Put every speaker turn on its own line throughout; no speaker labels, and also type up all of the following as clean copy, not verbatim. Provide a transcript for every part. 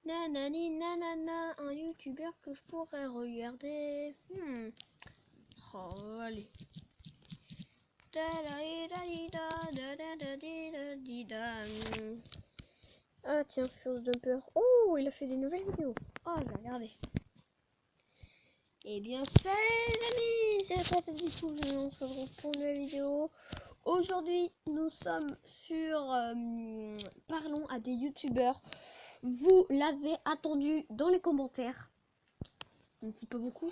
Nanani nanana, un youtubeur que je pourrais regarder. Oh, allez. Ah tiens, First Jumper. Oh, il a fait des nouvelles vidéos. Oh, j'ai regardé. Eh bien, salut les amis, c'est la patate du coup, je me retrouve pour une nouvelle vidéo. Aujourd'hui, nous sommes sur Parlons à des youtubeurs. Vous l'avez attendu dans les commentaires. Un petit peu beaucoup.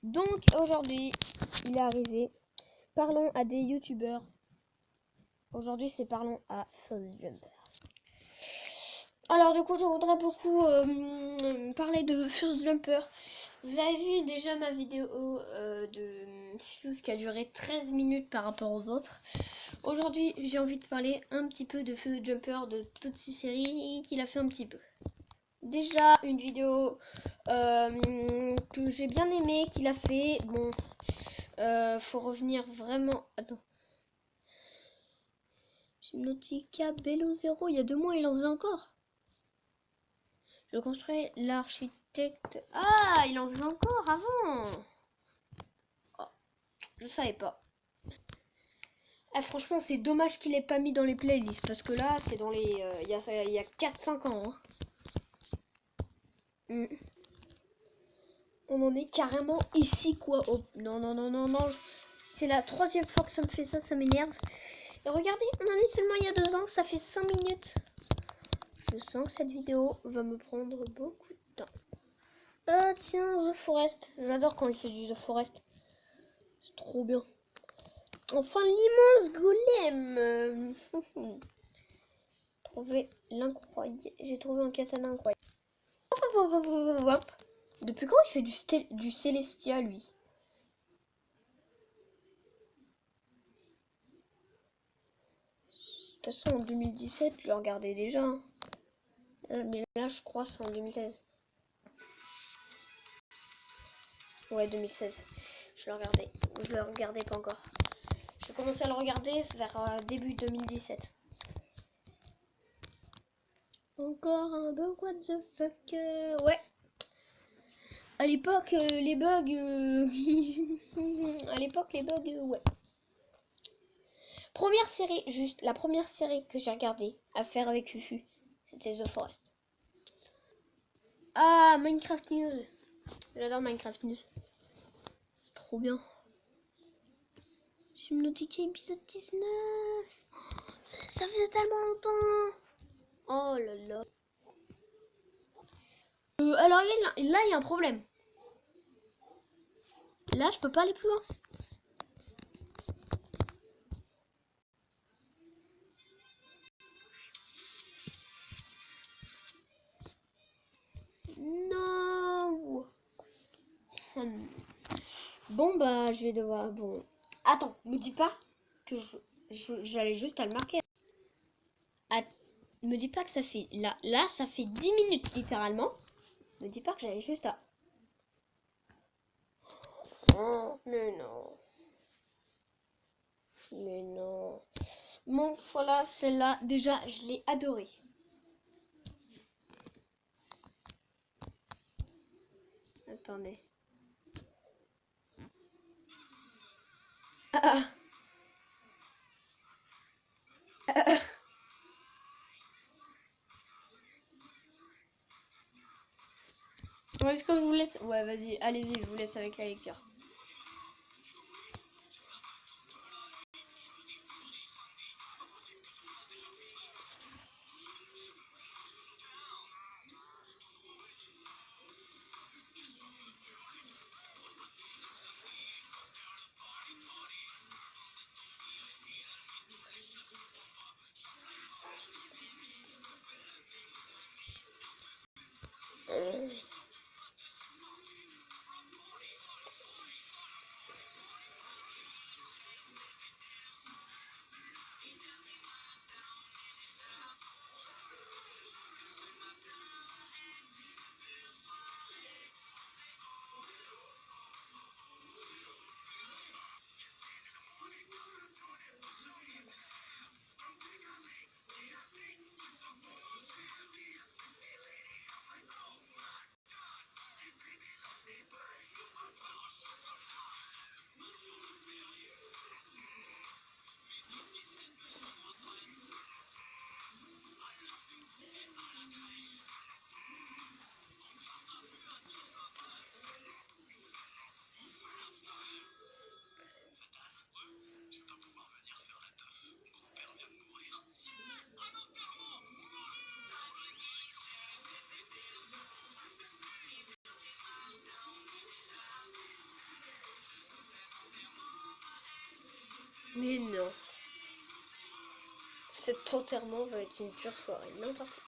Donc, aujourd'hui, il est arrivé. Parlons à des youtubeurs. Aujourd'hui, c'est Parlons à First Jumper. Alors, du coup, je voudrais beaucoup parler de First Jumper. Vous avez vu déjà ma vidéo de Fuse qui a duré 13 minutes par rapport aux autres. Aujourd'hui, j'ai envie de parler un petit peu de First Jumper, de toutes ces séries qu'il a fait un petit peu. Déjà, une vidéo que j'ai bien aimé qu'il a fait. Bon, faut revenir vraiment... Attends. Subnautica Bello 0, il y a 2 mois, il en faisait encore. Je construis l'architecte. Ah, il en faisait encore avant. Oh, je savais pas. Ah, franchement, c'est dommage qu'il ait pas mis dans les playlists parce que là, c'est dans les. Il y a 4-5 ans. Hein. On en est carrément ici, quoi. Oh, non, non, non, non, non. C'est la 3e fois que ça me fait ça, ça m'énerve. Et regardez, on en est seulement il y a 2 ans, ça fait 5 minutes. Je sens que cette vidéo va me prendre beaucoup de temps. Ah, tiens, The Forest. J'adore quand il fait du The Forest. C'est trop bien. Enfin, l'immense golem. J'ai trouvé un katana incroyable. Depuis quand il fait du Célestia, lui? De toute façon, en 2017, je le regardais déjà. Hein. Mais là, je crois c'est en 2016. Ouais, 2016. Je le regardais pas encore. J'ai commencé à le regarder vers début 2017. Encore un bug, what the fuck. Ouais. À l'époque, les bugs... à l'époque, les bugs, ouais. Première série, juste la première série que j'ai regardée à faire avec Fufu, c'était The Forest. Ah, Minecraft News. J'adore Minecraft News. C'est trop bien. Subnautica épisode 19. Ça faisait tellement longtemps. Oh là là. Alors là, il y a un problème. Là, je peux pas aller plus loin. Non. Bon, bah, je vais devoir... Bon. Attends, me dis pas que j'allais juste à le marquer. Me dis pas que ça fait... Là, ça fait 10 minutes, littéralement. Me dis pas que j'allais juste à... Oh, mais non. Mais non. Bon, voilà, celle-là, déjà, je l'ai adorée. Attendez. Bon, est-ce que je vous laisse... Ouais, vas-y, allez-y, je vous laisse avec la lecture. Mais non. Cet enterrement va être une dure soirée, n'importe quoi.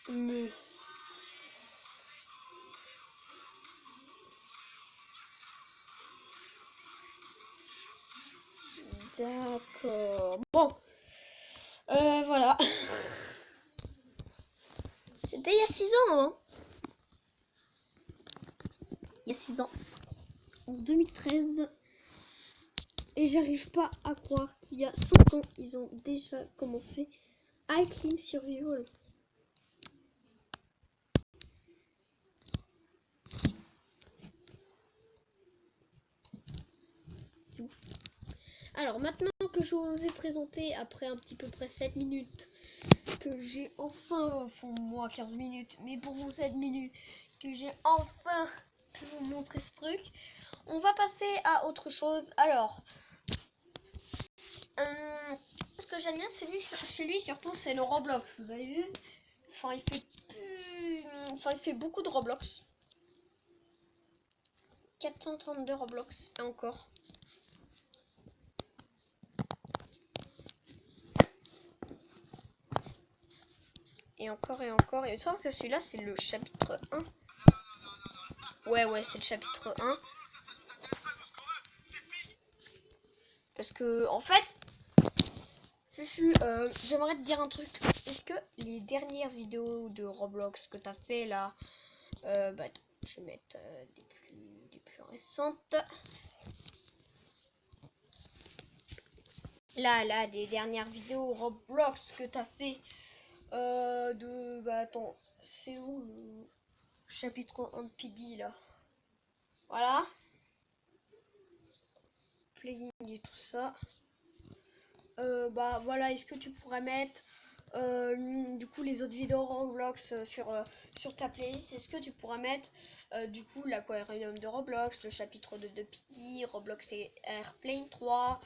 Mais... D'accord. Bon. Voilà. C'était il y a 6 ans, hein. Il y a 6 ans. En 2013. Et j'arrive pas à croire qu'il y a 5 ans, ils ont déjà commencé à Clim Survival. C'est ouf. Alors maintenant que je vous ai présenté, après un petit peu près 7 minutes, que j'ai enfin, moi 15 minutes, mais pour vous 7 minutes, que j'ai enfin pu vous montrer ce truc, on va passer à autre chose. Alors, ce que j'aime bien chez lui surtout, c'est le Roblox, vous avez vu? Enfin, il fait beaucoup de Roblox. 432 Roblox et encore. Et encore et encore. Et il me semble que celui-là, c'est le chapitre 1. Ouais, c'est le chapitre 1. Parce que, en fait, j'aimerais te dire un truc. Est-ce que les dernières vidéos de Roblox que t'as fait là, bah, je vais mettre des plus récentes. Là, des dernières vidéos Roblox que t'as fait bah attends, c'est où le chapitre 1 de Piggy là? Voilà. Playing et tout ça. Bah voilà, est-ce que tu pourrais mettre du coup les autres vidéos Roblox sur ta playlist? Est-ce que tu pourrais mettre du coup l'aquarium de Roblox, le chapitre 2 de Piggy, Roblox et Airplane 3,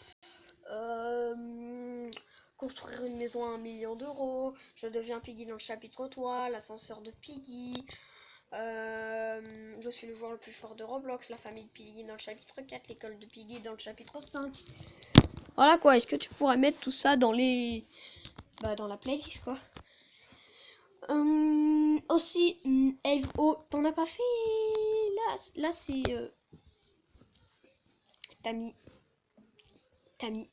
construire une maison à 1 million d'euros, je deviens Piggy dans le chapitre 3, l'ascenseur de Piggy, je suis le joueur le plus fort de Roblox, la famille de Piggy dans le chapitre 4, l'école de Piggy dans le chapitre 5. Voilà quoi, est-ce que tu pourrais mettre tout ça dans dans la playlist quoi. Aussi, Elvo, t'en as pas fait là c'est t'as mis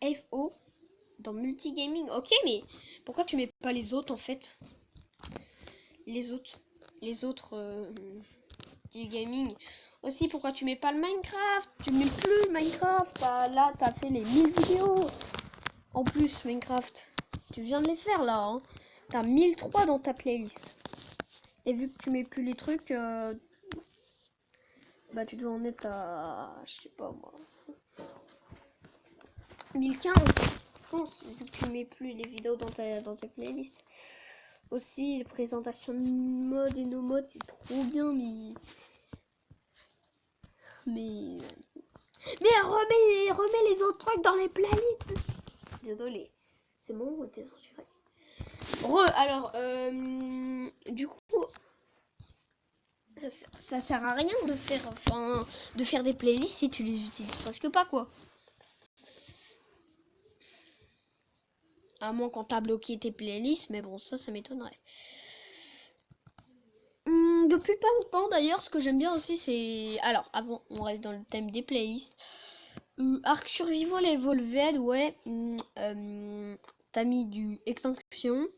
Elvo dans multigaming. Ok, mais pourquoi tu mets pas les autres en fait? Les autres du gaming. Aussi, pourquoi tu mets pas le Minecraft? Tu mets plus le Minecraft. Là, t'as fait les 1000 vidéos. En plus, Minecraft, tu viens de les faire là. Hein. T'as 1003 dans ta playlist. Et vu que tu mets plus les trucs, bah tu dois en être à, je sais pas moi, 1015. Je pense, vu que tu mets plus les vidéos dans ta playlist. Aussi, les présentations de mode et no mode, c'est trop bien, mais remets les autres trucs dans les playlists. Désolé, c'est bon, t'es censuré. Alors, du coup, ça sert à rien de faire des playlists si tu les utilises presque pas, quoi. À moins qu'on t'a bloqué tes playlists, mais bon, ça m'étonnerait. Depuis pas longtemps, d'ailleurs, ce que j'aime bien aussi, c'est... Alors, avant, on reste dans le thème des playlists. Arc Survival Evolved, ouais. T'as mis du Extinction.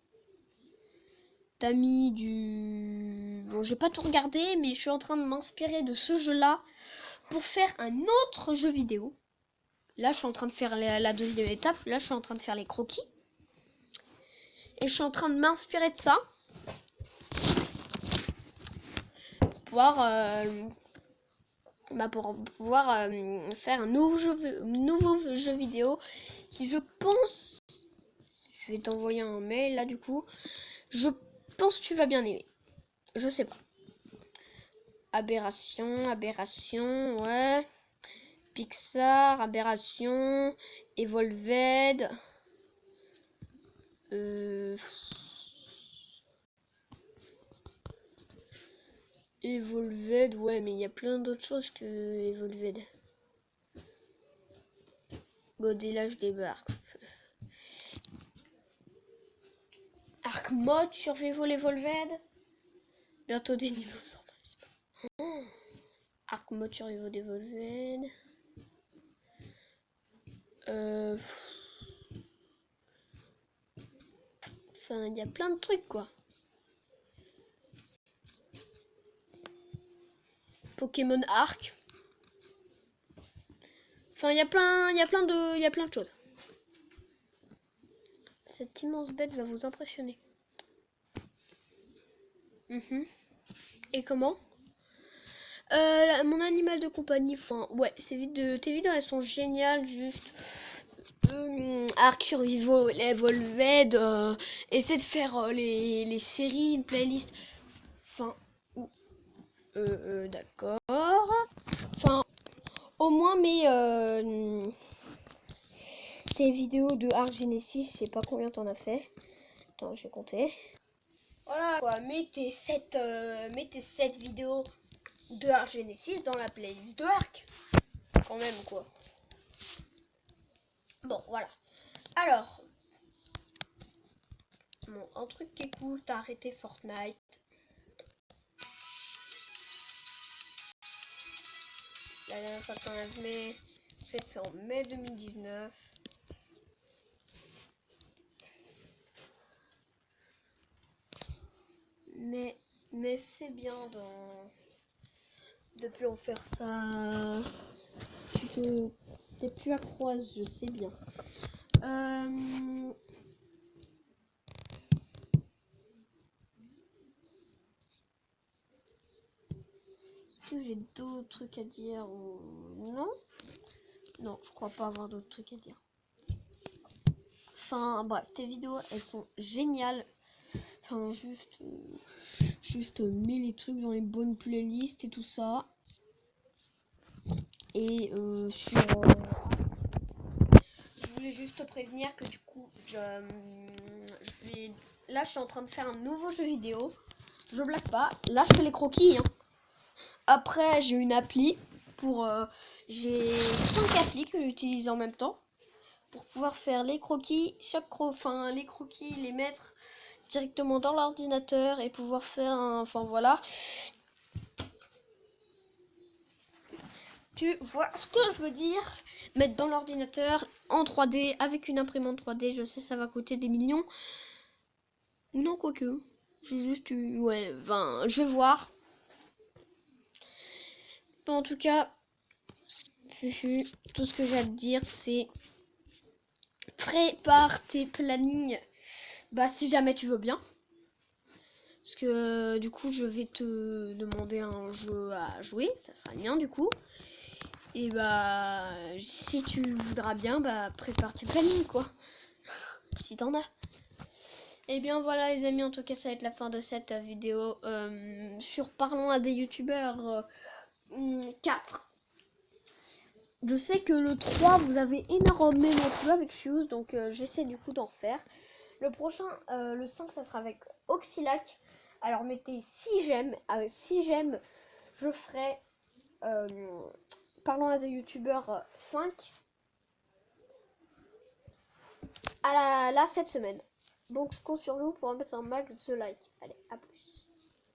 T'as mis du... Bon, j'ai pas tout regardé, mais je suis en train de m'inspirer de ce jeu-là pour faire un autre jeu vidéo. Là, je suis en train de faire la deuxième étape. Là, je suis en train de faire les croquis. Et je suis en train de m'inspirer de ça. Pour pouvoir bah, pour pouvoir faire un nouveau jeu vidéo qui, je pense, je vais t'envoyer un mail là du coup, je pense que tu vas bien aimer. Je sais pas. Aberration, ouais. Pixar, Aberration, Evolved. Evolved, ouais, mais il y a plein d'autres choses que Evolved. Godzilla débarque. Arc mode Survival Evolved. Bientôt des dinosaures. Arc mode Survival Evolved. Enfin, il y a plein de trucs quoi. Pokémon Arc. Enfin, il y a plein de choses. Cette immense bête va vous impressionner. Et comment mon animal de compagnie, enfin, ouais, tes vidéos, elles sont géniales, juste... Arc Survival, Evolved, essaie de faire les séries, une playlist. Enfin, d'accord. Enfin, au moins, tes vidéos de Arc Genesis, je sais pas combien t'en as fait. Attends, je vais compter. Voilà quoi, mets tes 7 vidéos de Arc Genesis dans la playlist de Arc. Quand même quoi. Bon, voilà. Alors, bon, un truc qui est cool, t'as arrêté Fortnite. La dernière fois qu'on a fait ça en mai 2019. Mais c'est bien de plus en faire ça. T'es plus accro, je sais bien. Est-ce que j'ai d'autres trucs à dire ou non? Non, je crois pas avoir d'autres trucs à dire. Enfin, bref, tes vidéos, elles sont géniales. Enfin, juste mets les trucs dans les bonnes playlists et tout ça. Et je voulais juste te prévenir que du coup, là, je suis en train de faire un nouveau jeu vidéo. Je blague pas. Là, je fais les croquis. Hein. Après, j'ai une appli pour... j'ai 5 applis que j'utilise en même temps pour pouvoir faire les croquis. Les croquis, les mettre directement dans l'ordinateur et pouvoir faire un... Enfin, voilà. Tu vois ce que je veux dire? Mettre dans l'ordinateur en 3D avec une imprimante 3D. Je sais, ça va coûter des millions. Non, quoique. J'ai juste eu... Ouais, je vais voir. Bon, en tout cas, tout ce que j'ai à te dire, c'est... Prépare tes plannings. Bah, si jamais tu veux bien. Parce que du coup, je vais te demander un jeu à jouer. Ça sera bien du coup. Et bah, si tu voudras bien, bah, prépare tes plannings quoi. Si t'en as. Et bien voilà les amis, en tout cas ça va être la fin de cette vidéo sur Parlons à des youtubeurs 4. Je sais que le 3 vous avez énormément plu avec Fuse, donc j'essaie du coup d'en faire. Le prochain, le 5, ça sera avec Oxylac. Alors mettez 6 j'aime. Avec 6 j'aime, je ferai Parlons à des youtubeurs 5 à la cette semaine. Donc je compte sur vous pour mettre un max de like. Allez, à plus.